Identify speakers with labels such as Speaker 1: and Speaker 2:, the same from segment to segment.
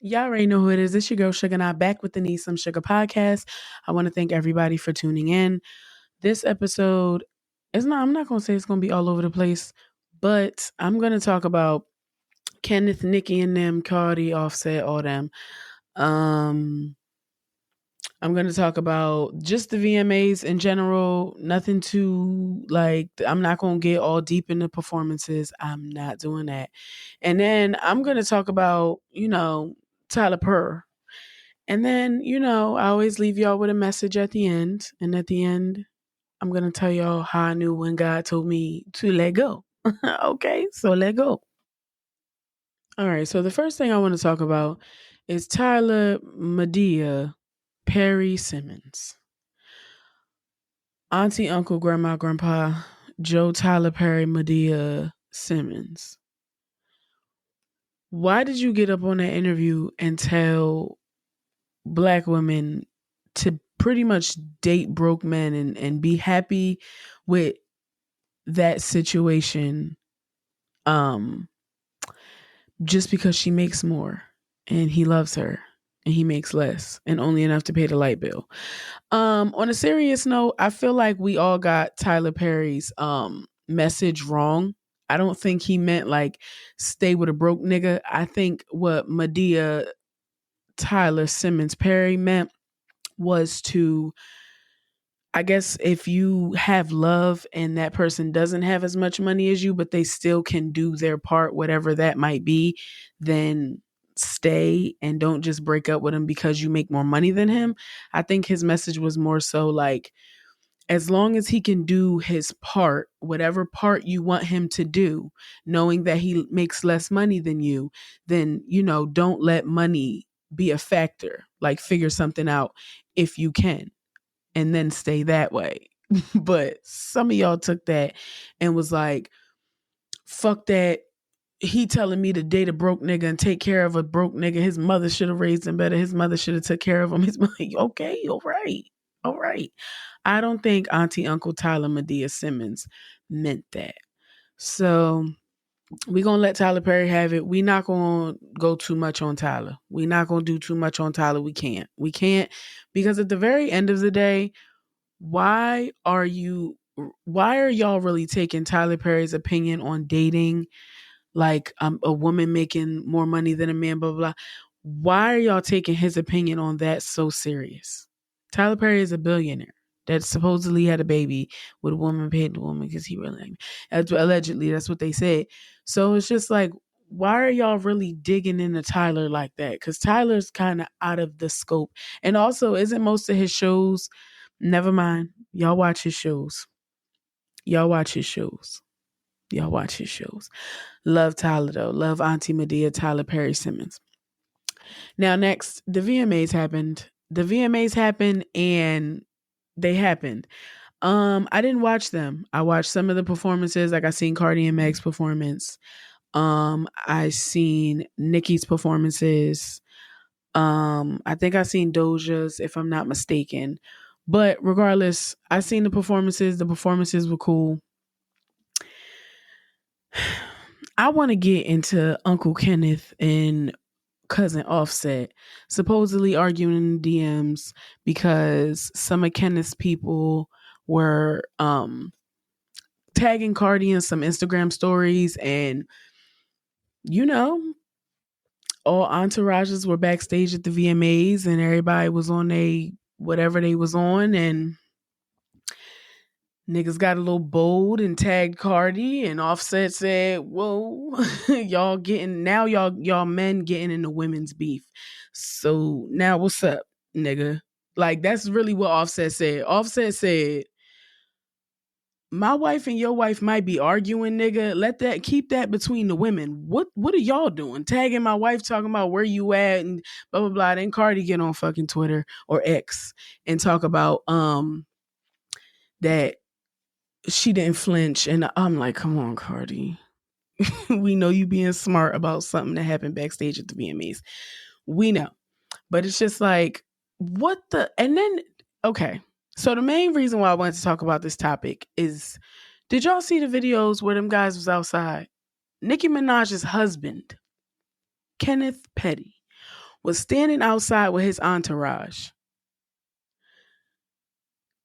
Speaker 1: Y'all already know who it is. It's your girl Sugar, and I'm back with the Need Some Sugar podcast. I want to thank everybody for tuning in. This episode is not, I'm not going to say it's going to be all over the place, but I'm going to talk about Kenneth, Nicki, and them, Cardi, Offset, all them. Um, I'm going to talk about just the VMAs in general. Nothing too I'm not going to get all deep into performances. I'm not doing that. And then I'm going to talk about, Tyler Purr. And then, I always leave y'all with a message at the end. And at the end, I'm going to tell y'all how I knew when God told me to let go. Okay, so let go. All right, so the first thing I want to talk about is Tyler Medea Perry Simmons. Auntie, uncle, grandma, grandpa, Joe Tyler Perry Medea Simmons. Why did you get up on that interview and tell black women to pretty much date broke men and be happy with that situation just because she makes more and he loves her and he makes less and only enough to pay the light bill? On a serious note, I feel like we all got Tyler Perry's message wrong. I don't think he meant like stay with a broke nigga. I think what Medea Tyler Simmons Perry meant was to, I guess, if you have love and that person doesn't have as much money as you, but they still can do their part, whatever that might be, then stay and don't just break up with him because you make more money than him. I think his message was more so like, as long as he can do his part, whatever part you want him to do, knowing that he makes less money than you, then, don't let money be a factor. Like, figure something out if you can and then stay that way. But some of y'all took that and was like, fuck that. He telling me to date a broke nigga and take care of a broke nigga. His mother should have raised him better. His mother should have took care of him. His mother, okay, all right. All right. I don't think Auntie Uncle Tyler Medea Simmons meant that. So we gonna let Tyler Perry have it. We not gonna go too much on Tyler. We not gonna do too much on Tyler. We can't. We can't, because at the very end of the day, why are y'all really taking Tyler Perry's opinion on dating, like a woman making more money than a man, blah, blah, blah? Why are y'all taking his opinion on that so serious? Tyler Perry is a billionaire that supposedly had a baby with a woman, paid the woman because he really, allegedly, that's what they said. So it's just like, why are y'all really digging into Tyler like that? Because Tyler's kind of out of the scope. And also, isn't most of his shows, never mind, y'all watch his shows. Y'all watch his shows. Y'all watch his shows. Love Tyler though. Love Auntie Medea, Tyler Perry Simmons. Now next, the VMAs happened. The VMAs happened and they happened. I didn't watch them. I watched some of the performances. Like I seen Cardi and Meg's performance. I seen Nicki's performances. I think I seen Doja's, if I'm not mistaken. But regardless, I seen the performances. The performances were cool. I want to get into Uncle Kenneth and cousin Offset supposedly arguing in the DMs because some of Kenneth's people were tagging Cardi in some Instagram stories, and all entourages were backstage at the VMAs and everybody was on whatever they was on, and niggas got a little bold and tagged Cardi, and Offset said, "Whoa, y'all men getting into women's beef. So now what's up, nigga?" Like, that's really what Offset said. Offset said, "My wife and your wife might be arguing, nigga. Keep that between the women. What are y'all doing? Tagging my wife, talking about where you at and blah blah blah." Then Cardi get on fucking Twitter or X and talk about that she didn't flinch, and I'm like, come on, Cardi. We know you being smart about something that happened backstage at the VMAs. We know. But it's just like, what the, and then, okay. So the main reason why I wanted to talk about this topic is, did y'all see the videos where them guys was outside? Nicki Minaj's husband, Kenneth Petty, was standing outside with his entourage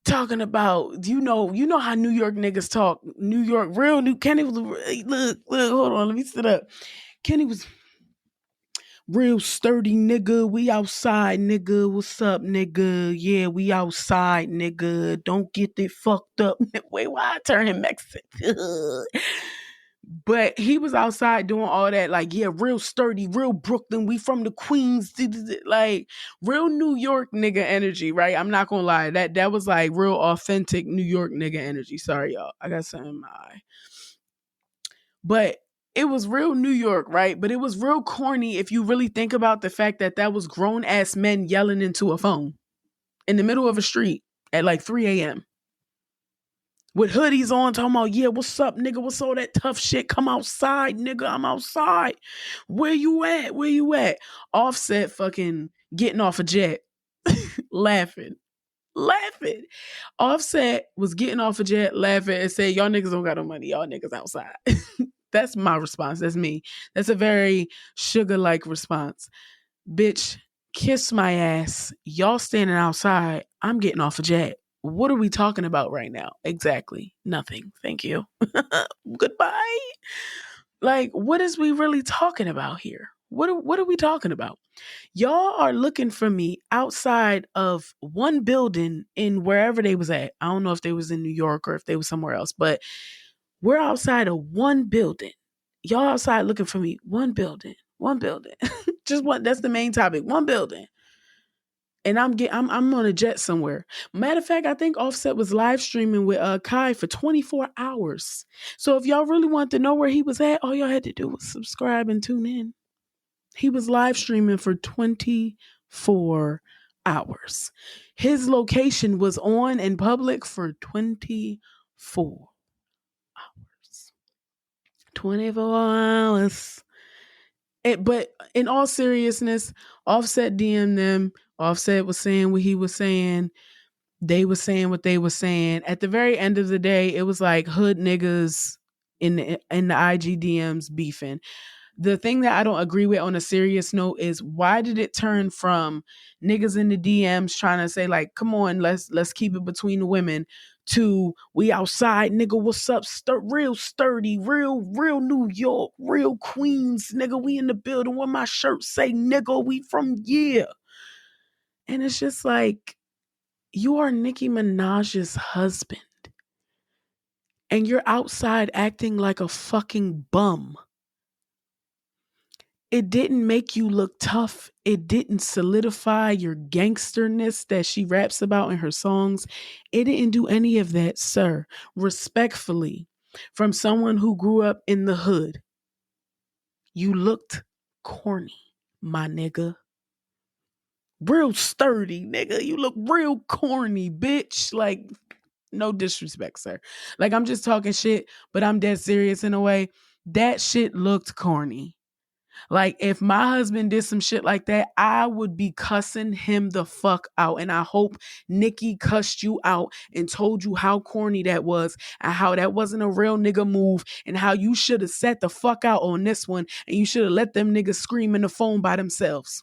Speaker 1: talking about, you know how New York niggas talk. New York, real new. Kenny was, look, hold on, let me sit up. Kenny was real sturdy, nigga. We outside, nigga. What's up, nigga? Yeah, we outside, nigga. Don't get it fucked up. Wait, why I turn him Mexican? But he was outside doing all that, like, yeah, real sturdy, real Brooklyn. We from the Queens, like real New York nigga energy, right? I'm not gonna lie, that was like real authentic New York nigga energy. Sorry, y'all, I got something in my eye. But it was real New York, right? But it was real corny if you really think about the fact that that was grown ass men yelling into a phone in the middle of a street at like 3 a.m. with hoodies on, talking about, yeah, what's up, nigga? What's all that tough shit? Come outside, nigga. I'm outside. Where you at? Where you at? Offset fucking getting off a jet, laughing. Offset was getting off a jet, laughing, and said, y'all niggas don't got no money. Y'all niggas outside. That's my response. That's me. That's a very sugar-like response. Bitch, kiss my ass. Y'all standing outside. I'm getting off a jet. What are we talking about right now? Exactly. Nothing. Thank you. Goodbye. Like, what is we really talking about here? What are we talking about? Y'all are looking for me outside of one building in wherever they was at. I don't know if they was in New York or if they was somewhere else, but we're outside of one building. Y'all outside looking for me. One building. Just one. That's the main topic. One building. And I'm on a jet somewhere. Matter of fact, I think Offset was live streaming with Kai for 24 hours. So if y'all really want to know where he was at, all y'all had to do was subscribe and tune in. He was live streaming for 24 hours. His location was on in public for 24 hours. 24 hours. But in all seriousness, Offset DM'd them. Offset was saying what he was saying. They were saying what they were saying. At the very end of the day, it was like hood niggas in the IG DMs beefing. The thing that I don't agree with on a serious note is, why did it turn from niggas in the DMs trying to say like, come on, let's keep it between the women, to we outside, nigga, what's up? Real sturdy, real New York, real Queens, nigga, we in the building. What my shirt say, nigga, we from yeah. And it's just like, you are Nicki Minaj's husband, and you're outside acting like a fucking bum. It didn't make you look tough. It didn't solidify your gangsterness that she raps about in her songs. It didn't do any of that, sir. Respectfully, from someone who grew up in the hood, you looked corny, my nigga. Real sturdy, nigga. You look real corny, bitch. Like, no disrespect, sir. Like, I'm just talking shit, but I'm dead serious in a way. That shit looked corny. Like, if my husband did some shit like that, I would be cussing him the fuck out. And I hope Nicki cussed you out and told you how corny that was and how that wasn't a real nigga move and how you should have set the fuck out on this one and you should have let them niggas scream in the phone by themselves.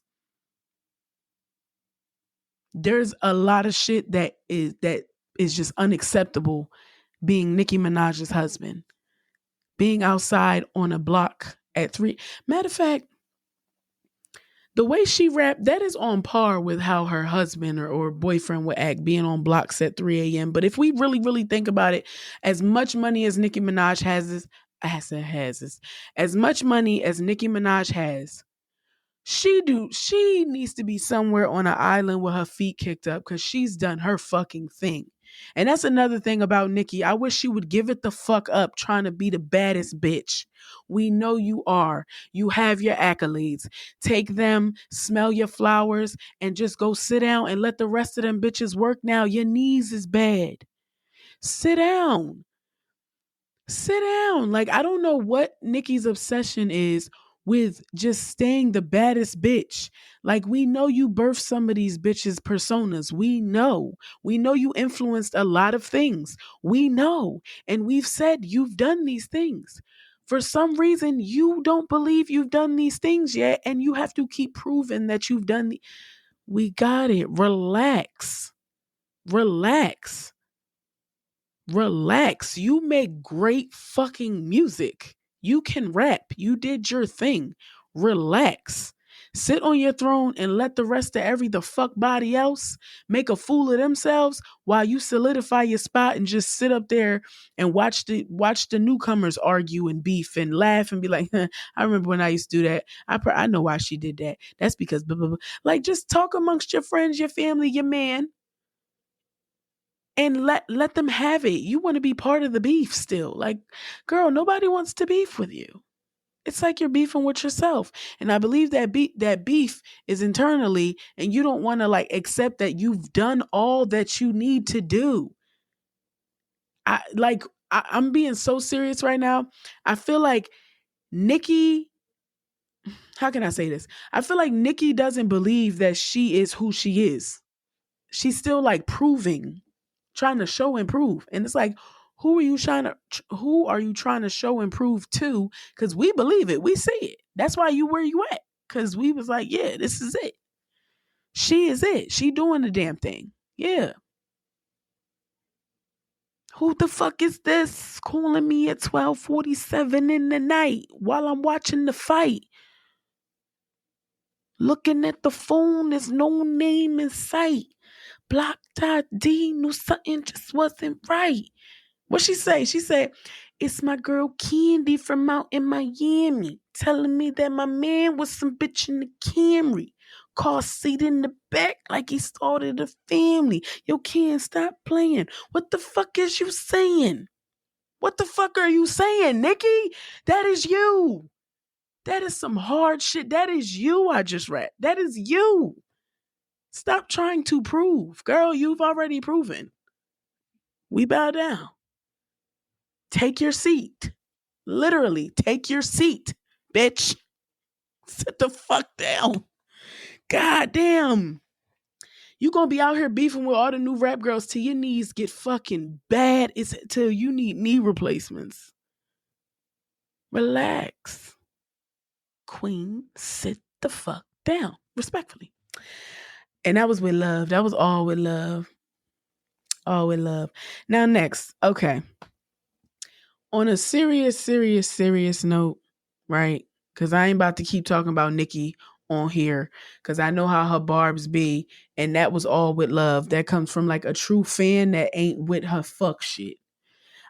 Speaker 1: There's a lot of shit that is just unacceptable being Nicki Minaj's husband. Being outside on a block at 3. Matter of fact, the way she rapped, that is on par with how her husband or boyfriend would act being on blocks at 3 a.m. But if we really, really think about it, as much money as Nicki Minaj has, as much money as Nicki Minaj has, she needs to be somewhere on an island with her feet kicked up because she's done her fucking thing. And that's another thing about Nicki. I wish she would give it the fuck up trying to be the baddest bitch. We know you are. You have your accolades. Take them, smell your flowers, and just go sit down and let the rest of them bitches work now. Your knees is bad. Sit down. Like, I don't know what Nicki's obsession is with just staying the baddest bitch. Like, we know you birthed some of these bitches' personas. We know you influenced a lot of things. We know. And we've said you've done these things. For some reason, you don't believe you've done these things yet, and you have to keep proving that you've done we got it. Relax. Relax. Relax. You make great fucking music. You can rap. You did your thing. Relax. Sit on your throne and let the rest of the fuck body else make a fool of themselves while you solidify your spot and just sit up there and watch the newcomers argue and beef and laugh and be like, huh, I remember when I used to do that. I know why she did that. That's because blah, blah, blah. Like, just talk amongst your friends, your family, your man, and let them have it. You want to be part of the beef still. Like, girl, nobody wants to beef with you. It's like you're beefing with yourself. And I believe that that beef is internally, and you don't want to like accept that you've done all that you need to do. I'm being so serious right now. I feel like Nicki, how can I say this? I feel like Nicki doesn't believe that she is who she is. She's still like proving, trying to show and prove. And it's like, who are you trying to show and prove to? Because we believe it. We see it. That's why you where you at. Because we was like, yeah, this is it. She is it. She doing the damn thing. Yeah. Who the fuck is this calling me at 12:47 in the night while I'm watching the fight? Looking at the phone, there's no name in sight. Blocked ID, knew something just wasn't right. What she say? She said, it's my girl Candy from out in Miami telling me that my man was some bitch in the Camry. Car seat in the back like he started a family. Yo, can't stop playing. What the fuck is you saying? What the fuck are you saying, Nicki? That is you. That is some hard shit. That is you I just read. That is you. Stop trying to prove. Girl, you've already proven. We bow down. Take your seat. Literally, take your seat, bitch. Sit the fuck down. God damn. You gonna be out here beefing with all the new rap girls till your knees get fucking bad. It's till you need knee replacements. Relax. Queen, sit the fuck down. Respectfully. And that was with love. That was all with love. All with love. Now next, okay. On a serious note, right? Because I ain't about to keep talking about Nicki on here because I know how her barbs be, and that was all with love. That comes from like a true fan that ain't with her fuck shit.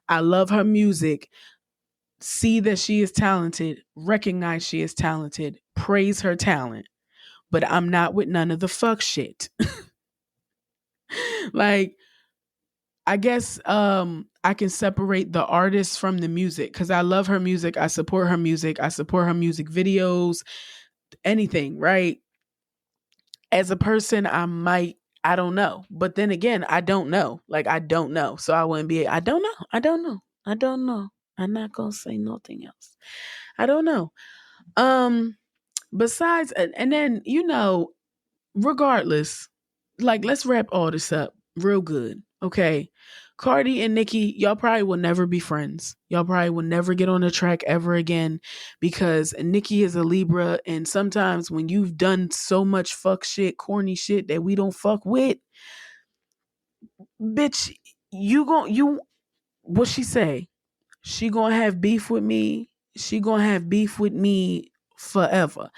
Speaker 1: I love her music. See that she is talented, recognize she is talented, praise her talent, but I'm not with none of the fuck shit. Like, I guess I can separate the artist from the music because I love her music. I support her music. I support her music videos, anything, right? As a person, I don't know. But then again, I don't know. Like, I don't know. So I wouldn't be, I don't know. I don't know. I don't know. I'm not going to say nothing else. I don't know. Besides, and then, regardless, like, let's wrap all this up real good. Okay. Cardi and Nicki, y'all probably will never be friends. Y'all probably will never get on the track ever again because Nicki is a Libra. And sometimes when you've done so much fuck shit, corny shit that we don't fuck with, bitch, what she say? She gonna have beef with me. She gonna have beef with me forever.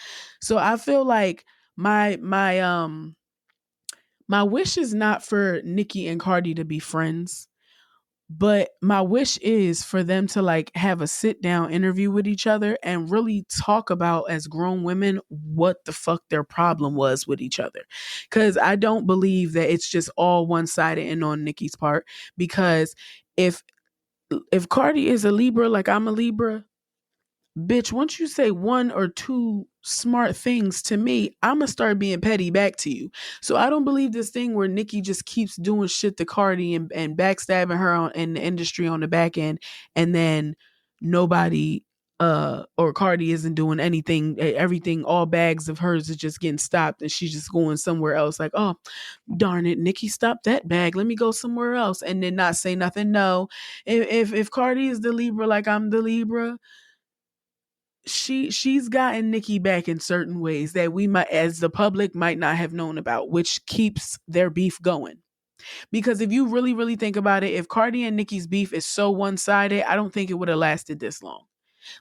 Speaker 1: So I feel like my wish is not for Nicki and Cardi to be friends, but my wish is for them to like have a sit down interview with each other and really talk about as grown women what the fuck their problem was with each other. Cause I don't believe that it's just all one sided and on Nicki's part. Because if Cardi is a Libra, like I'm a Libra, bitch, once you say one or two smart things to me, I'm gonna start being petty back to you. So I don't believe this thing where Nicki just keeps doing shit to Cardi and backstabbing her in the industry on the back end, and then nobody or Cardi isn't doing anything. Everything, all bags of hers is just getting stopped, and she's just going somewhere else. Like, oh, darn it, Nicki stopped that bag. Let me go somewhere else, and then not say nothing. No, if Cardi is the Libra, like I'm the Libra, she's gotten Nicki back in certain ways that we might, as the public, might not have known about, which keeps their beef going. Because if you really, really think about it, if Cardi and Nicki's beef is so one sided, I don't think it would have lasted this long.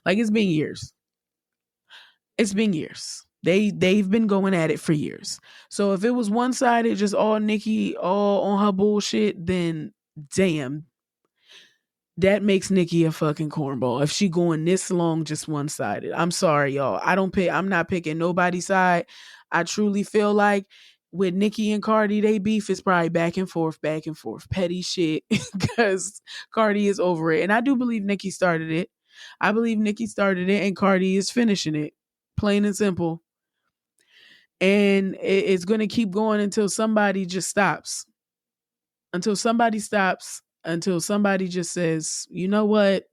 Speaker 1: Like, it's been years. It's been years. They've been going at it for years. So if it was one sided, just all Nicki, all on her bullshit, then damn, that makes Nicki a fucking cornball. If she going this long just one sided. I'm sorry, y'all. I'm not picking nobody's side. I truly feel like with Nicki and Cardi, they beef is probably back and forth. Petty shit. Because Cardi is over it. And I do believe Nicki started it. I believe Nicki started it and Cardi is finishing it. Plain and simple. And it's gonna keep going until somebody just stops. Until somebody stops, until somebody just says, you know what?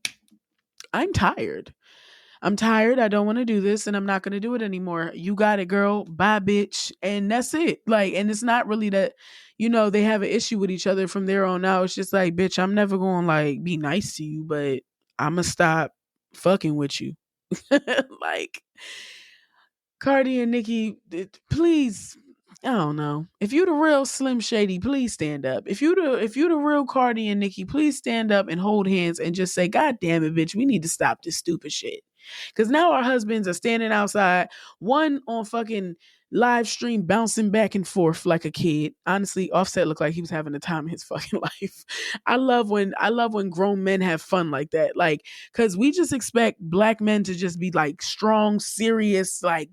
Speaker 1: I'm tired. I'm tired. I don't want to do this and I'm not going to do it anymore. You got it, girl. Bye, bitch. And that's it. Like, and it's not really that, they have an issue with each other from there on out. It's just like, bitch, I'm never going to like be nice to you, but I'm going to stop fucking with you. Like, Cardi and Nicki, please, I don't know. If you the real Slim Shady, please stand up. If you the real Cardi and Nicki, please stand up and hold hands and just say, God damn it, bitch, we need to stop this stupid shit. Cause now our husbands are standing outside, one on fucking live stream bouncing back and forth like a kid. Honestly, Offset looked like he was having the time of his fucking life. I love when grown men have fun like that. Like, cause we just expect black men to just be like strong, serious, like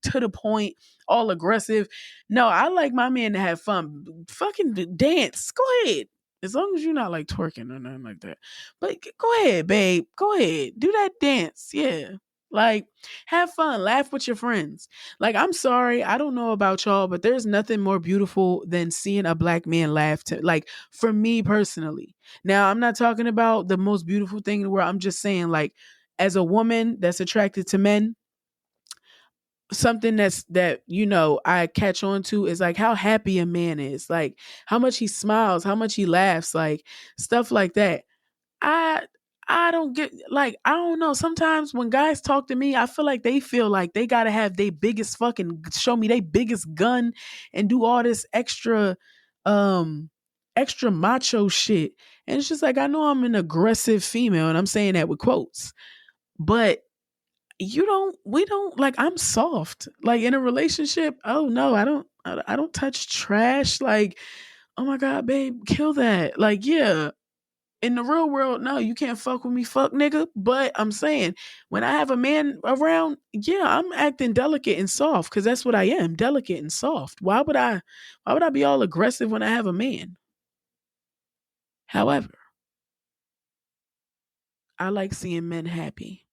Speaker 1: to the point, all aggressive. No, I like my man to have fun. Fucking dance. Go ahead. As long as you're not like twerking or nothing like that. But go ahead, babe. Go ahead. Do that dance. Yeah. Like, have fun. Laugh with your friends. Like, I'm sorry. I don't know about y'all, but there's nothing more beautiful than seeing a black man laugh. Like, for me personally. Now, I'm not talking about the most beautiful thing in the world. I'm just saying, like, as a woman that's attracted to men, something that I catch on to is like how happy a man is, like how much he smiles, how much he laughs, like stuff like that. I i don't get, like, I don't know, sometimes when guys talk to me I feel like they feel like they gotta have their biggest fucking show me their biggest gun and do all this um extra macho shit. And it's just like, I know I'm an aggressive female and I'm saying that with quotes, but we don't, like, I'm soft. Like in a relationship, oh no, I don't touch trash. Like, oh my God, babe, kill that. Like, yeah. In the real world, no, you can't fuck with me, fuck nigga. But I'm saying, when I have a man around, yeah, I'm acting delicate and soft because that's what I am, delicate and soft. Why would I be all aggressive when I have a man? However, I like seeing men happy.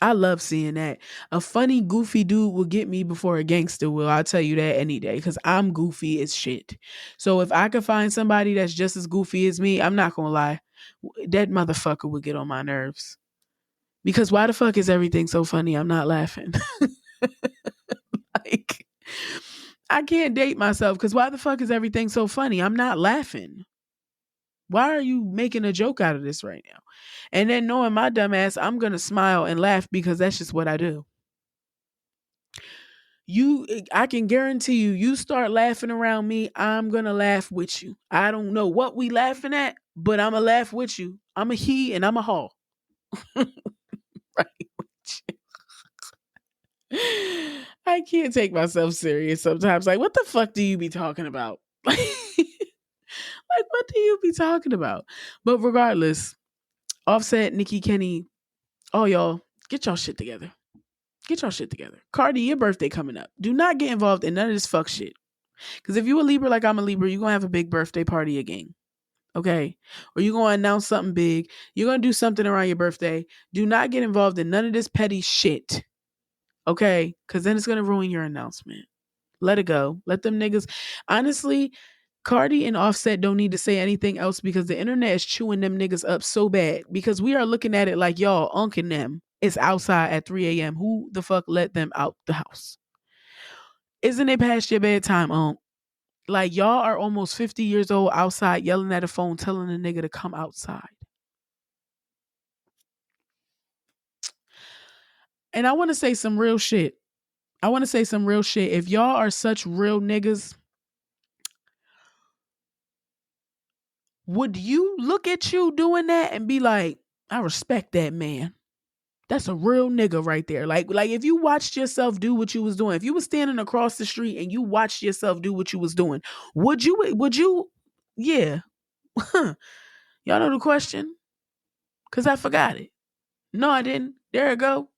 Speaker 1: I love seeing that. A funny, goofy dude will get me before a gangster will. I'll tell you that any day because I'm goofy as shit. So if I could find somebody that's just as goofy as me, I'm not going to lie. That motherfucker would get on my nerves. Because why the fuck is everything so funny? I'm not laughing. Like, I can't date myself because why the fuck is everything so funny? I'm not laughing. Why are you making a joke out of this right now? And then knowing my dumb ass, I'm going to smile and laugh because that's just what I do. I can guarantee you start laughing around me, I'm gonna laugh with you. I don't know what we laughing at, but I'ma laugh with you. I'm a he and I'm a haw. Right. I can't take myself serious sometimes. Like, what the fuck do you be talking about? Like, what do you be talking about? But regardless, Offset, Nikki, Kenny, all y'all, get y'all shit together. Get y'all shit together. Cardi, your birthday coming up. Do not get involved in none of this fuck shit. Because if you a Libra like I'm a Libra, you're going to have a big birthday party again. Okay? Or you're going to announce something big. You're going to do something around your birthday. Do not get involved in none of this petty shit. Okay? Because then it's going to ruin your announcement. Let it go. Let them niggas. Honestly, Cardi and Offset don't need to say anything else because the internet is chewing them niggas up so bad. Because we are looking at it like, y'all, unking them is outside at 3 a.m. Who the fuck let them out the house? Isn't it past your bedtime, Unc? Like, y'all are almost 50 years old outside yelling at a phone telling a nigga to come outside. And I want to say some real shit. I want to say some real shit. If y'all are such real niggas, would you look at you doing that and be like, I respect that man? That's a real nigga right there. Like if you watched yourself do what you was doing, if you was standing across the street and you watched yourself do what you was doing, would you yeah. Y'all know the question? Cause I forgot it. No, I didn't. There it go.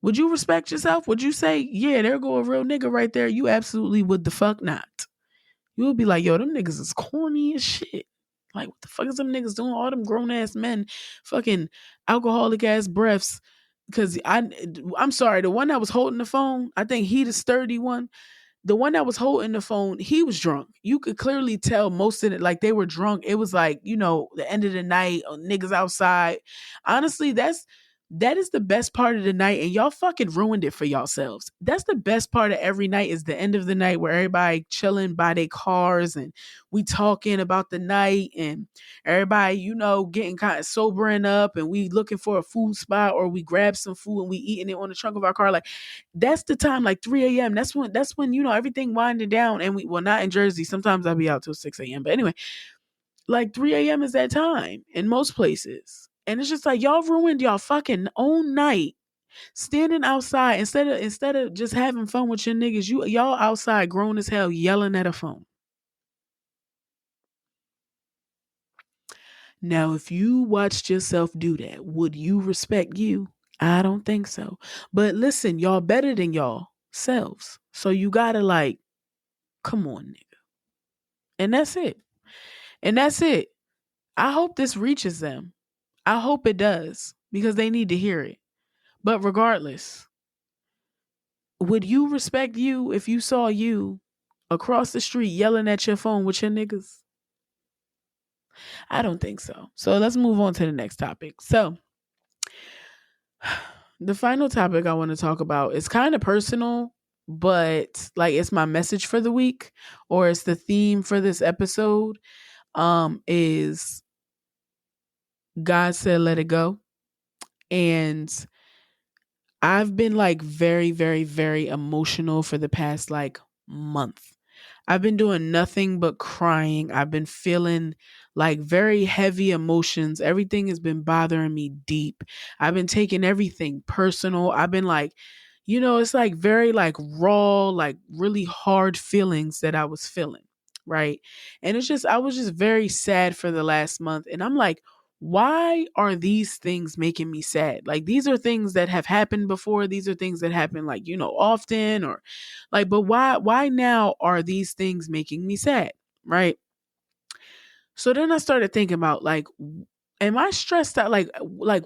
Speaker 1: Would you respect yourself? Would you say, yeah, there go a real nigga right there? You absolutely would the fuck not. You would be like, yo, them niggas is corny as shit. Like, what the fuck is them niggas doing? All them grown ass men, fucking alcoholic ass breaths. Cause I'm sorry, the one that was holding the phone, I think he the sturdy one. The one that was holding the phone, he was drunk. You could clearly tell most of it, like they were drunk. It was like, the end of the night, niggas outside. Honestly, that is the best part of the night, and y'all fucking ruined it for yourselves. That's the best part of every night is the end of the night where everybody chilling by their cars and we talking about the night and everybody, getting kind of sobering up and we looking for a food spot or we grab some food and we eating it on the trunk of our car. Like that's the time, like 3 a.m. That's when everything winding down and well, not in Jersey. Sometimes I'll be out till 6 a.m. But anyway, like 3 a.m. is that time in most places. And it's just like y'all ruined y'all fucking own night standing outside instead of just having fun with your niggas. Y'all outside grown as hell yelling at a phone. Now, if you watched yourself do that, would you respect you? I don't think so. But listen, y'all better than y'all selves. So you gotta come on, nigga. And that's it. And that's it. I hope this reaches them. I hope it does because they need to hear it. But regardless, would you respect you if you saw you across the street yelling at your phone with your niggas? I don't think so. So let's move on to the next topic. So the final topic I want to talk about is kind of personal, but like it's my message for the week or it's the theme for this episode. Is God said let it go. And I've been like very, very, very emotional for the past like month. I've been doing nothing but crying. I've been feeling like very heavy emotions. Everything has been bothering me deep. I've been taking everything personal. I've been like, it's like very like raw, like really hard feelings that I was feeling. Right. And I was just very sad for the last month. And I'm like, why are these things making me sad? Like these are things that have happened before. These are things that happen like, often or like, but why now are these things making me sad? Right. So then I started thinking about like, am I stressed out? Like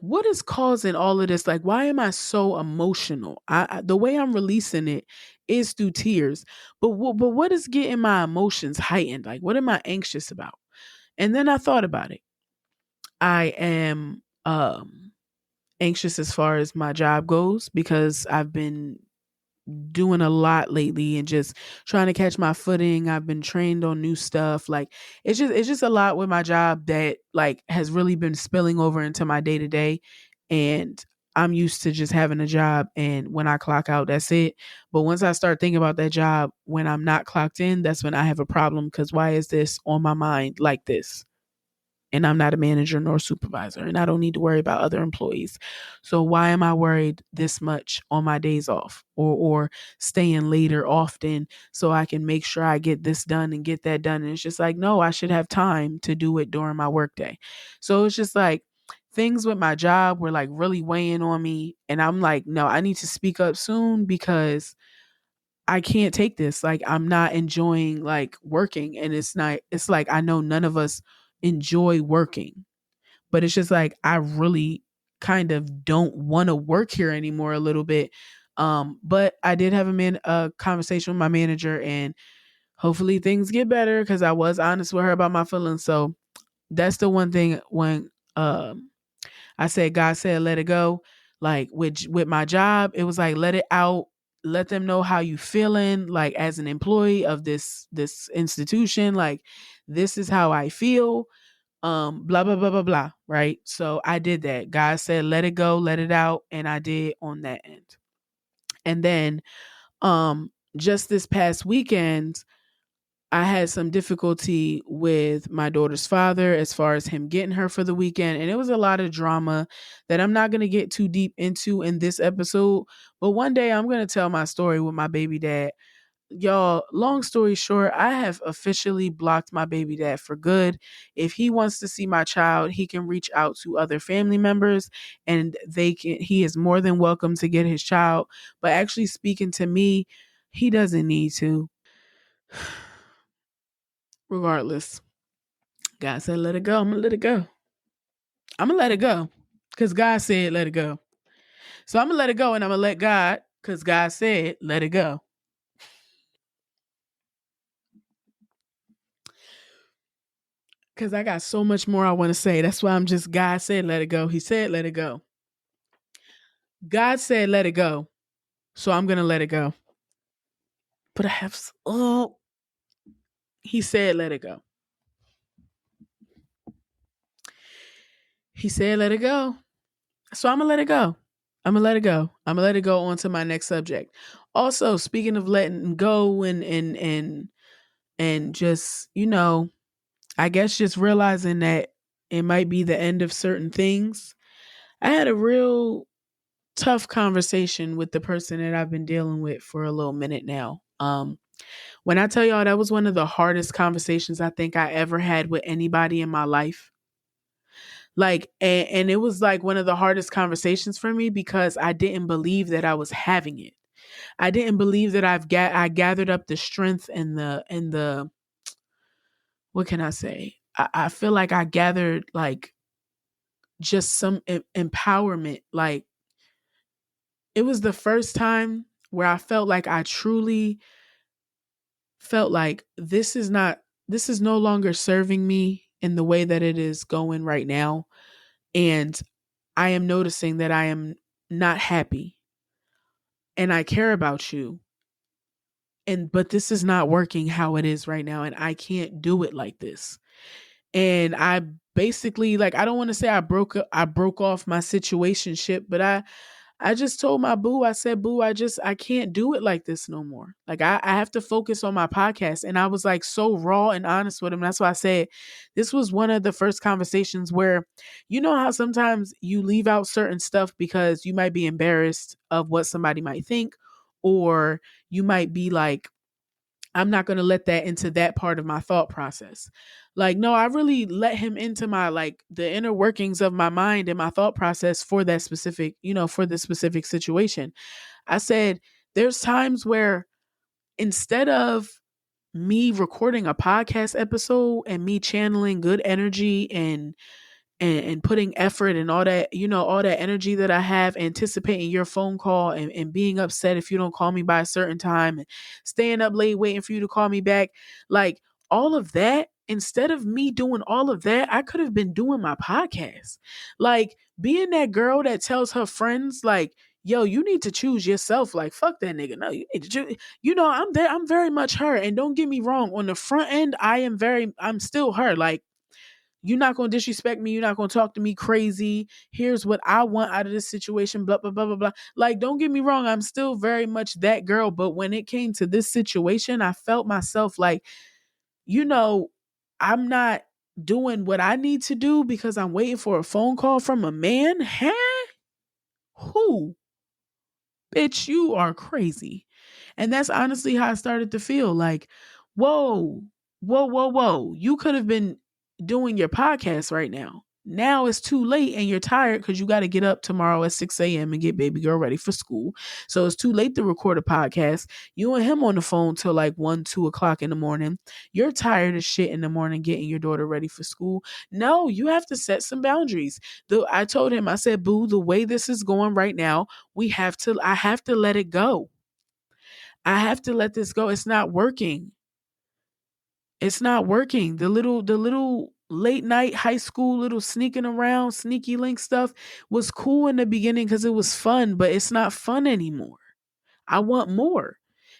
Speaker 1: what is causing all of this? Like, why am I so emotional? The way I'm releasing it is through tears, but what is getting my emotions heightened? Like, what am I anxious about? And then I thought about it. I am anxious as far as my job goes because I've been doing a lot lately and just trying to catch my footing. I've been trained on new stuff. Like it's just a lot with my job that like has really been spilling over into my day to day. And I'm used to just having a job and when I clock out, that's it. But once I start thinking about that job when I'm not clocked in, that's when I have a problem because why is this on my mind like this? And I'm not a manager nor supervisor, and I don't need to worry about other employees. So why am I worried this much on my days off or staying later often so I can make sure I get this done and get that done? And it's just like, no, I should have time to do it during my workday. So it's just like things with my job were like really weighing on me. And I'm like, no, I need to speak up soon because I can't take this. Like I'm not enjoying like working and it's like I know none of us enjoy working. But it's just like I really kind of don't want to work here anymore a little bit. But I did have a conversation with my manager and hopefully things get better because I was honest with her about my feelings. So that's the one thing when I said God said let it go. Like with my job, it was like let it out, let them know how you feeling like as an employee of this institution. Like this is how I feel. blah blah blah blah blah, right? So I did that. God said let it go, let it out, and I did on that end. And then just this past weekend, I had some difficulty with my daughter's father as far as him getting her for the weekend. And it was a lot of drama that I'm not going to get too deep into in this episode. But one day I'm going to tell my story with my baby dad. Y'all, long story short, I have officially blocked my baby dad for good. If he wants to see my child, he can reach out to other family members and he is more than welcome to get his child. But actually speaking to me, he doesn't need to. Regardless, God said, let it go. I'm going to let it go. I'm going to let it go because God said, let it go. So I'm going to let it go and I'm going to let God because God said, let it go. Because I got so much more I want to say. That's why God said, let it go. He said, let it go. God said, let it go. So I'm going to let it go. But I have, he said, let it go. He said, let it go. So I'm going to let it go. I'm going to let it go. I'm going to let it go on to my next subject. Also, speaking of letting go and just, I guess just realizing that it might be the end of certain things. I had a real tough conversation with the person that I've been dealing with for a little minute now. When I tell y'all that was one of the hardest conversations I think I ever had with anybody in my life. Like, and it was like one of the hardest conversations for me because I didn't believe that I was having it. I didn't believe that I gathered up the strength and the what can I say? I feel like I gathered like just some empowerment. Like it was the first time where I felt like I truly felt like this is no longer serving me in the way that it is going right now. And I am noticing that I am not happy and I care about you. But this is not working how it is right now. And I can't do it like this. And I basically, like, I don't want to say I broke off my situationship, but I just told my boo, I said, boo, I can't do it like this no more. Like I have to focus on my podcast. And I was like so raw and honest with him. That's why I said this was one of the first conversations where, you know how sometimes you leave out certain stuff because you might be embarrassed of what somebody might think, or you might be like, I'm not going to let that into that part of my thought process. Like, no, I really let him into my, like, the inner workings of my mind and my thought process for that specific, for this specific situation. I said, there's times where instead of me recording a podcast episode and me channeling good energy and putting effort and all that, all that energy that I have, anticipating your phone call and being upset if you don't call me by a certain time and staying up late waiting for you to call me back. Like all of that, instead of me doing all of that, I could have been doing my podcast. Like being that girl that tells her friends, like, yo, you need to choose yourself. Like, fuck that nigga. No, you need to choose. I'm there. I'm very much her. And don't get me wrong. On the front end, I'm still her. Like, you're not going to disrespect me. You're not going to talk to me crazy. Here's what I want out of this situation, blah, blah, blah, blah, blah. Like, don't get me wrong. I'm still very much that girl. But when it came to this situation, I felt myself like, I'm not doing what I need to do because I'm waiting for a phone call from a man. Huh? Who? Bitch, you are crazy. And that's honestly how I started to feel like, whoa, whoa, whoa, whoa. You could have been doing your podcast right now. Now it's too late and you're tired because you got to get up tomorrow at 6 a.m. and get baby girl ready for school. So it's too late to record a podcast. You and him on the phone till like 1, 2 o'clock in the morning. You're tired as shit in the morning getting your daughter ready for school. No, you have to set some boundaries. I told him, I said, boo, the way this is going right now, I have to let it go. I have to let this go. It's not working. It's not working. The little late night high school little sneaking around, sneaky link stuff was cool in the beginning because it was fun, but it's not fun anymore. I want more.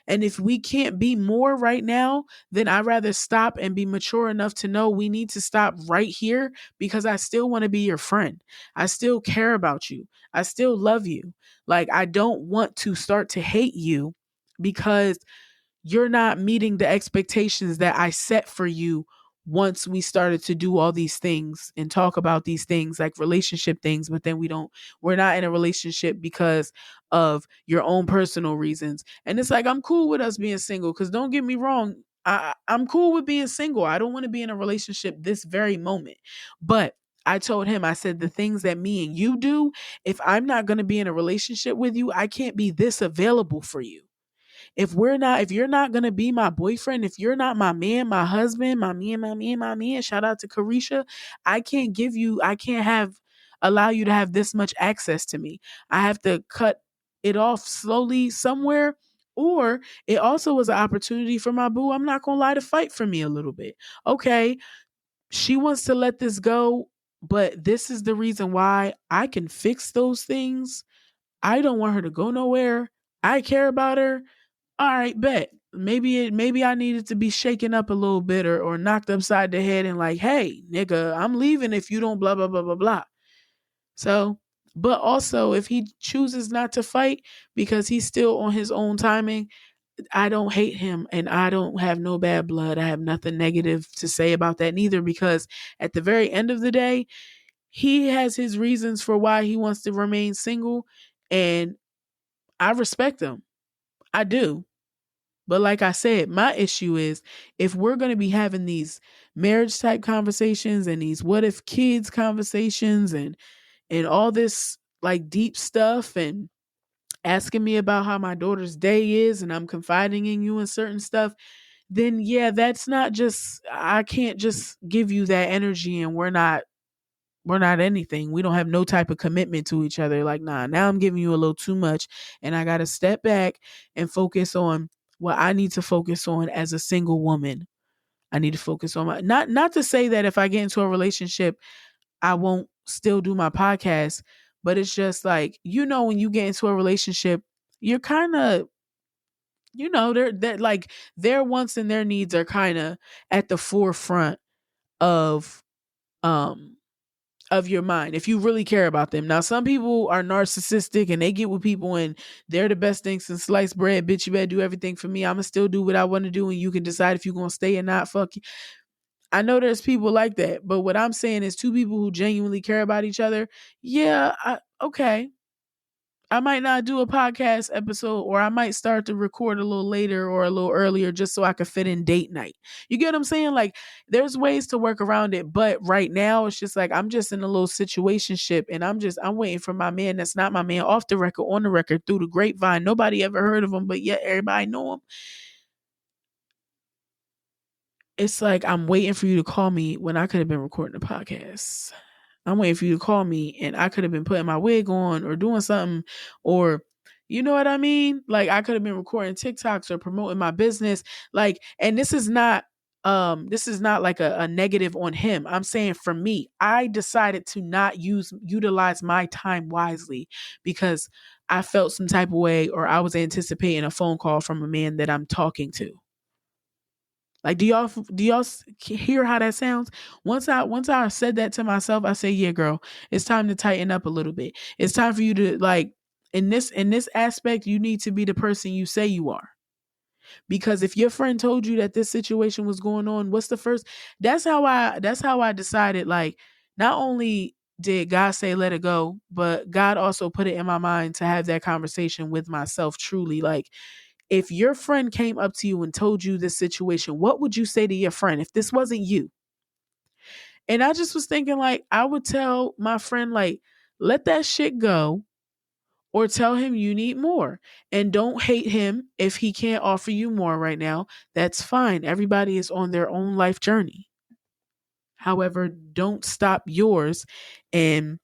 Speaker 1: And if we can't be more right now, then I'd rather stop and be mature enough to know we need to stop right here, because I still want to be your friend. I still care about you. I still love you. Like, I don't want to start to hate you because you're not meeting the expectations that I set for you once we started to do all these things and talk about these things like relationship things, but then we're not in a relationship because of your own personal reasons. And it's like, I'm cool with us being single, because don't get me wrong, I'm cool with being single. I don't want to be in a relationship this very moment. But I told him, I said, the things that me and you do, if I'm not going to be in a relationship with you, I can't be this available for you. If you're not gonna be my boyfriend, if you're not my man, my husband, my man, shout out to Carisha, I can't allow you to have this much access to me. I have to cut it off slowly somewhere. Or it also was an opportunity for my boo, I'm not gonna lie, to fight for me a little bit. Okay, she wants to let this go, but this is the reason why. I can fix those things. I don't want her to go nowhere. I care about her. All right, bet. Maybe I needed to be shaken up a little bit, or knocked upside the head and like, hey, nigga, I'm leaving if you don't blah blah blah blah blah. So, but also if he chooses not to fight because he's still on his own timing, I don't hate him and I don't have no bad blood. I have nothing negative to say about that neither, because at the very end of the day, he has his reasons for why he wants to remain single, and I respect him. I do. But like I said, my issue is, if we're going to be having these marriage type conversations and these what if kids conversations and all this like deep stuff, and asking me about how my daughter's day is, and I'm confiding in you and certain stuff, then yeah, that's not just, I can't just give you that energy and we're not anything. We don't have no type of commitment to each other. Like, nah, now I'm giving you a little too much. And I got to step back and focus on what I need to focus on as a single woman. I need to focus on not to say that if I get into a relationship, I won't still do my podcast, but it's just like, when you get into a relationship, you're kind of, they're like their wants and their needs are kind of at the forefront of, um, of your mind, if you really care about them. Now, some people are narcissistic and they get with people and they're the best thing since sliced bread. Bitch, you better do everything for me. I'ma still do what I want to do, and you can decide if you're gonna stay or not. Fuck you. I know there's people like that, but what I'm saying is two people who genuinely care about each other. Yeah, okay. I might not do a podcast episode, or I might start to record a little later or a little earlier just so I could fit in date night. You get what I'm saying? Like, there's ways to work around it, but right now it's just like I'm just in a little situationship, and I'm waiting for my man that's not my man, off the record, on the record, through the grapevine. Nobody ever heard of him, but yet everybody know him. It's like I'm waiting for you to call me when I could have been recording a podcast. I'm waiting for you to call me, and I could have been putting my wig on or doing something, or you know what I mean? Like, I could have been recording TikToks or promoting my business. Like, and this is not like a negative on him. I'm saying for me, I decided to not utilize my time wisely because I felt some type of way, or I was anticipating a phone call from a man that I'm talking to. Like, do y'all hear how that sounds? Once I said that to myself, I say, yeah, girl, it's time to tighten up a little bit. It's time for you to, like, in this aspect, you need to be the person you say you are. Because if your friend told you that this situation was going on, what's the first? That's how I decided, like, not only did God say let it go, but God also put it in my mind to have that conversation with myself truly. Like, if your friend came up to you and told you this situation, what would you say to your friend if this wasn't you? And I just was thinking, like, I would tell my friend, like, let that shit go, or tell him you need more. And don't hate him if he can't offer you more right now. That's fine. Everybody is on their own life journey. However, don't stop yours, and,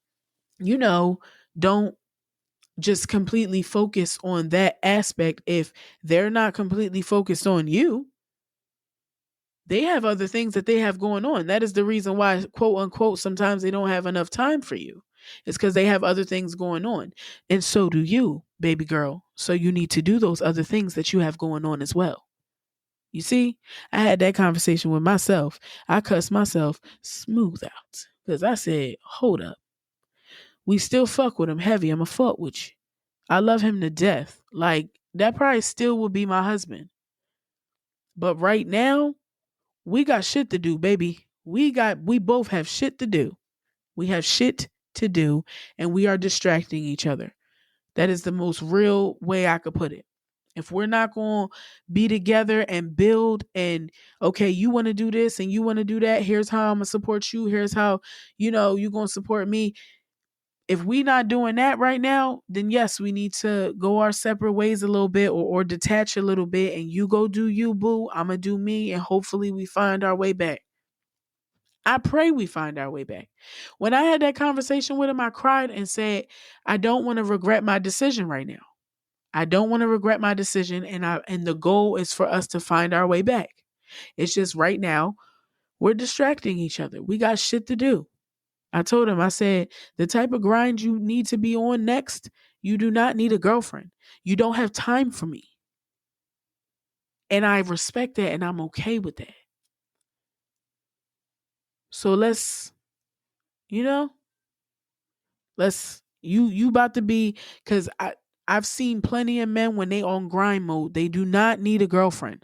Speaker 1: don't just completely focus on that aspect. If they're not completely focused on you, they have other things that they have going on. That is the reason why, quote unquote, sometimes they don't have enough time for you. It's because they have other things going on. And so do you. baby girl. So you need to do those other things that you have going on as well. You see, I had that conversation with myself. I cussed myself smooth out because I said, hold up. We still fuck with him heavy. I'ma fuck with you. I love him to death. Like, that probably still will be my husband. But right now, we got shit to do, baby. We both have shit to do. We have shit to do, and we are distracting each other. That is the most real way I could put it. If we're not going to be together and build and, okay, you want to do this and you want to do that, here's how I'm going to support you. Here's how, you're going to support me. If we not doing that right now, then yes, we need to go our separate ways a little bit, or detach a little bit, and you go do you, boo. I'm going to do me, and hopefully we find our way back. I pray we find our way back. When I had that conversation with him, I cried and said, I don't want to regret my decision right now. I don't want to regret my decision, and the goal is for us to find our way back. It's just right now we're distracting each other. We got shit to do. I told him, I said, the type of grind you need to be on next, you do not need a girlfriend. You don't have time for me. And I respect that, and I'm okay with that. So let's you about to be, because I've seen plenty of men when they on grind mode, they do not need a girlfriend.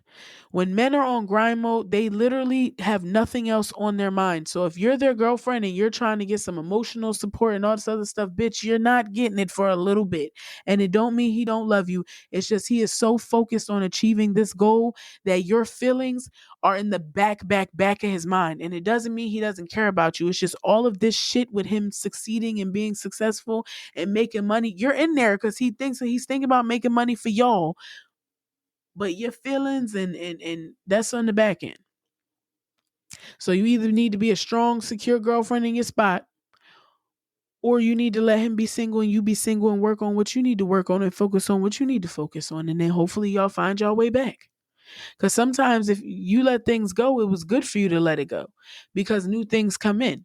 Speaker 1: When men are on grind mode, they literally have nothing else on their mind. So if you're their girlfriend and you're trying to get some emotional support and all this other stuff, bitch, you're not getting it for a little bit. And it don't mean he don't love you. It's just he is so focused on achieving this goal that your feelings are in the back of his mind. And it doesn't mean he doesn't care about you. It's just all of this shit with him succeeding and being successful and making money. You're in there because he's thinking about making money for y'all. But your feelings and that's on the back end. So you either need to be a strong, secure girlfriend in your spot, or you need to let him be single and you be single and work on what you need to work on and focus on what you need to focus on. And then hopefully y'all find your way back. Because sometimes if you let things go, it was good for you to let it go because new things come in.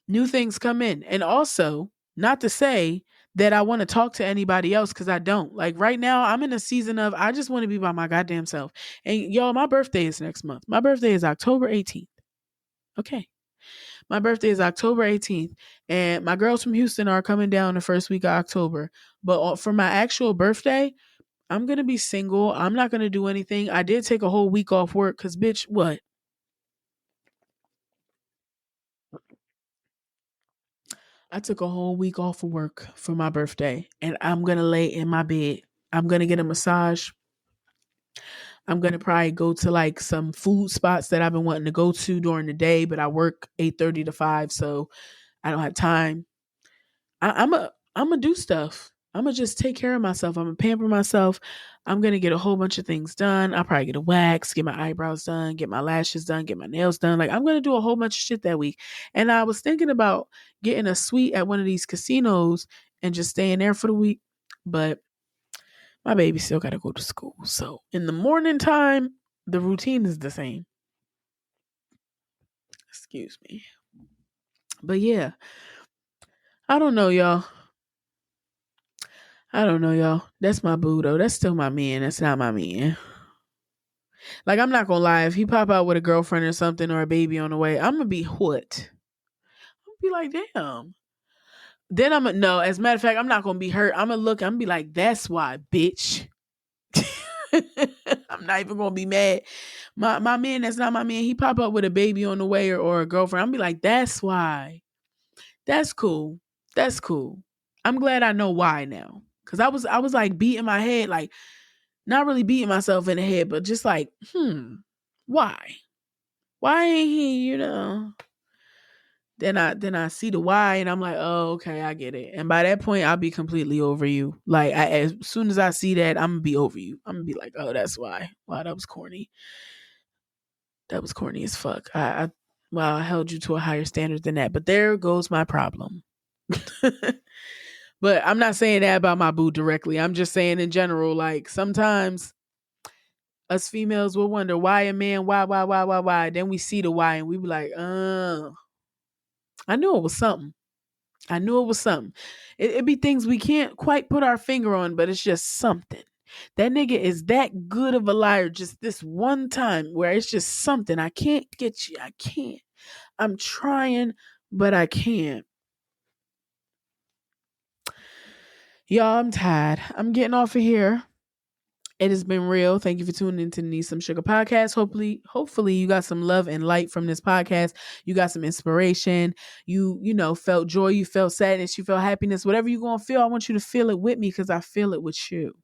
Speaker 1: New things come in. And also, not to say that I want to talk to anybody else, because I don't. Like right now, I'm in a season of I just want to be by my goddamn self. And y'all, my birthday is next month. My birthday is October 18th. Okay. My birthday is October 18th. And my girls from Houston are coming down the first week of October. But for my actual birthday, I'm going to be single. I'm not going to do anything. I did take a whole week off work because, bitch, what? I took a whole week off of work for my birthday, and I'm going to lay in my bed. I'm going to get a massage. I'm going to probably go to like some food spots that I've been wanting to go to during the day, but I work 8:30 to 5, so I don't have time. I'm gonna do stuff. I'm gonna just take care of myself. I'm gonna pamper myself. I'm gonna get a whole bunch of things done. I'll probably get a wax, get my eyebrows done, get my lashes done, get my nails done. Like I'm gonna do a whole bunch of shit that week. And I was thinking about getting a suite at one of these casinos and just staying there for the week. But my baby still gotta go to school. So in the morning time, the routine is the same. Excuse me. But yeah, I don't know, y'all. I don't know, y'all. That's my boo, though. That's still my man. That's not my man. Like, I'm not gonna lie. If he pop out with a girlfriend or something or a baby on the way, I'm gonna be what? I'm gonna be like, damn. Then I'm gonna, no, as a matter of fact, I'm not gonna be hurt. I'm gonna look, I'm gonna be like, that's why, bitch. I'm not even gonna be mad. My man, that's not my man. He pop up with a baby on the way or a girlfriend. I'm gonna be like, that's why. That's cool. That's cool. I'm glad I know why now. Cause I was like beating my head, like not really beating myself in the head, but just like, why? Why ain't he, Then I see the why and I'm like, oh, okay, I get it. And by that point, I'll be completely over you. Like as soon as I see that, I'm gonna be over you. I'm gonna be like, oh, that's why. Wow, that was corny. That was corny as fuck. I held you to a higher standard than that. But there goes my problem. But I'm not saying that about my boo directly. I'm just saying in general, like sometimes us females will wonder why a man, why. Then we see the why and we be like, I knew it was something. I knew it was something. It be things we can't quite put our finger on, but it's just something. That nigga is that good of a liar just this one time where it's just something. I can't get you. I can't. I'm trying, but I can't. Y'all, I'm tired. I'm getting off of here. It has been real. Thank you for tuning into the Need Some Sugar podcast. Hopefully you got some love and light from this podcast. You got some inspiration. You felt joy, you felt sadness, you felt happiness. Whatever you're gonna feel, I want you to feel it with me because I feel it with you.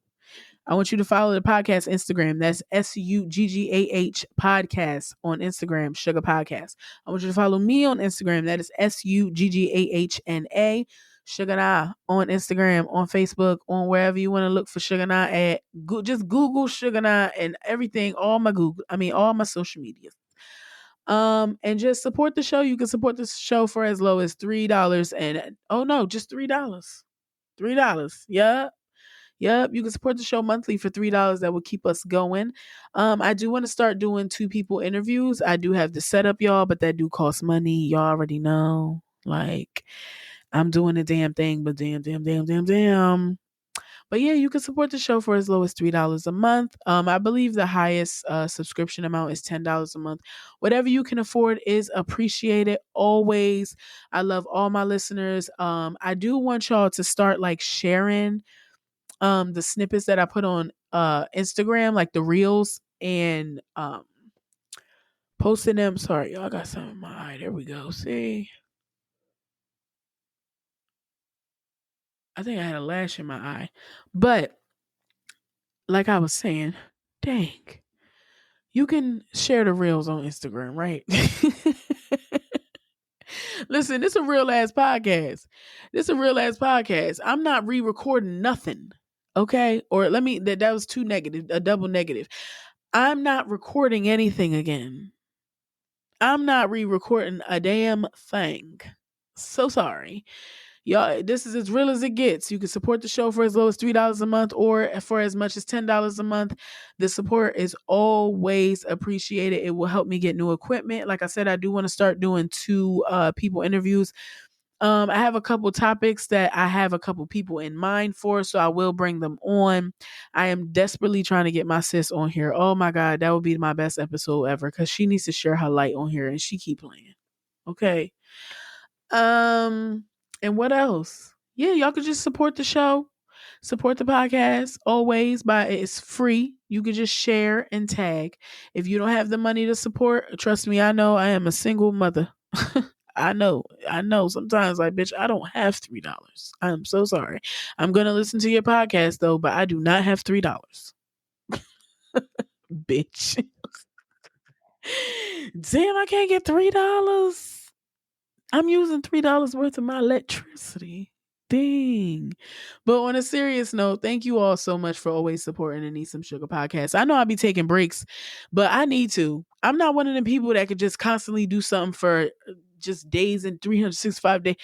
Speaker 1: I want you to follow the podcast Instagram. That's SUGGAH podcast on Instagram, Sugar Podcast. I want you to follow me on Instagram. That is SUGGAHNA, Sugar Na on Instagram, on Facebook, on wherever you want to look for Sugar Na at. Just Google Sugar Na and everything, all my social media. And just support the show. You can support the show for as low as $3 and just $3. $3. Yeah. Yep, you can support the show monthly for $3. That will keep us going. I do want to start doing 2 people interviews. I do have the setup, y'all, but that do cost money. Y'all already know. Like, I'm doing the damn thing, but damn. But yeah, you can support the show for as low as $3 a month. I believe the highest subscription amount is $10 a month. Whatever you can afford is appreciated always. I love all my listeners. I do want y'all to start like sharing the snippets that I put on Instagram, like the reels, and posting them. Sorry, y'all, I got something in my eye. There we go. See? I think I had a lash in my eye. But like I was saying, dang. You can share the reels on Instagram, right? Listen, this a real ass podcast. I'm not re-recording nothing. Okay? Or that was too negative, a double negative. I'm not recording anything again. I'm not re-recording a damn thing. So sorry. Y'all, this is as real as it gets. You can support the show for as low as $3 a month or for as much as $10 a month. The support is always appreciated. It will help me get new equipment. Like I said, I do want to start doing 2 people interviews. I have a couple topics that I have a couple people in mind for, so I will bring them on. I am desperately trying to get my sis on here. Oh my God, that would be my best episode ever because she needs to share her light on here and she keep playing. Okay. And what else? Yeah, y'all could just support the show, support the podcast always it's free. You could just share and tag. If you don't have the money to support, trust me, I know I am a single mother. I know. Sometimes, like, bitch, I don't have $3. I'm so sorry. I'm gonna listen to your podcast though, but I do not have $3. Bitch. Damn, I can't get $3. I'm using $3 worth of my electricity. Dang. But on a serious note, thank you all so much for always supporting the Need Some Sugar podcast. I know I'll be taking breaks, but I need to. I'm not one of them people that could just constantly do something for just days and 365 days.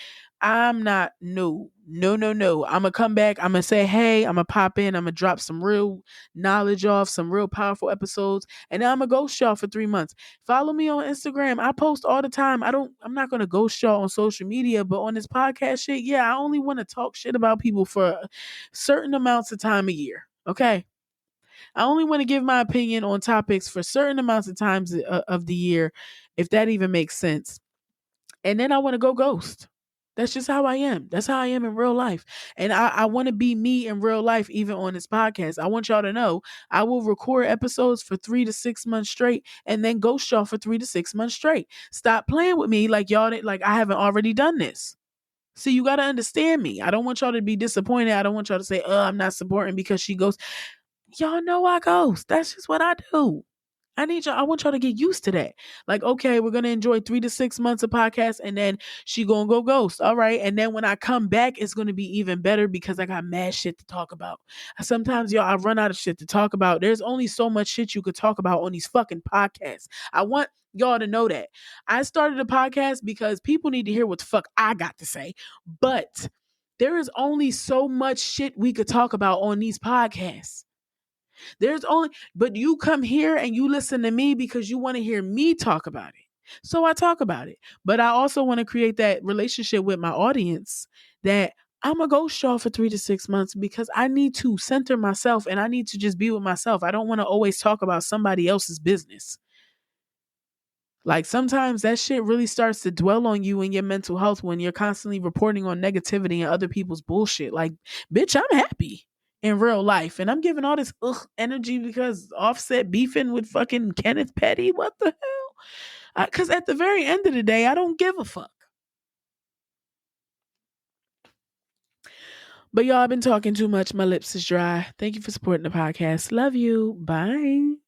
Speaker 1: I'm not. No. I'm going to come back. I'm going to say, hey, I'm going to pop in. I'm going to drop some real knowledge off, some real powerful episodes. And then I'm going to ghost y'all for 3 months. Follow me on Instagram. I post all the time. I'm not going to ghost y'all on social media, but on this podcast shit, yeah, I only want to talk shit about people for certain amounts of time a year. Okay. I only want to give my opinion on topics for certain amounts of times of the year, if that even makes sense. And then I want to go ghost. That's just how I am. That's how I am in real life. And I want to be me in real life, even on this podcast. I want y'all to know I will record episodes for 3 to 6 months straight and then ghost y'all for 3 to 6 months straight. Stop playing with me like y'all like I haven't already done this. See, you got to understand me. I don't want y'all to be disappointed. I don't want y'all to say, I'm not supporting because she goes. Y'all know I ghost. That's just what I do. I want y'all to get used to that. Like, okay, we're going to enjoy 3 to 6 months of podcast and then she going to go ghost. All right. And then when I come back, it's going to be even better because I got mad shit to talk about. Sometimes, y'all, I run out of shit to talk about. There's only so much shit you could talk about on these fucking podcasts. I want y'all to know that. I started a podcast because people need to hear what the fuck I got to say. But there is only so much shit we could talk about on these podcasts. But you come here and you listen to me because you want to hear me talk about it. So I talk about it. But I also want to create that relationship with my audience that I'm a ghost y'all for 3 to 6 months because I need to center myself and I need to just be with myself. I don't want to always talk about somebody else's business. Like sometimes that shit really starts to dwell on you and your mental health when you're constantly reporting on negativity and other people's bullshit. Like, bitch, I'm happy in real life. And I'm giving all this energy because Offset beefing with fucking Kenneth Petty. What the hell? Because at the very end of the day, I don't give a fuck. But y'all, I've been talking too much. My lips is dry. Thank you for supporting the podcast. Love you. Bye.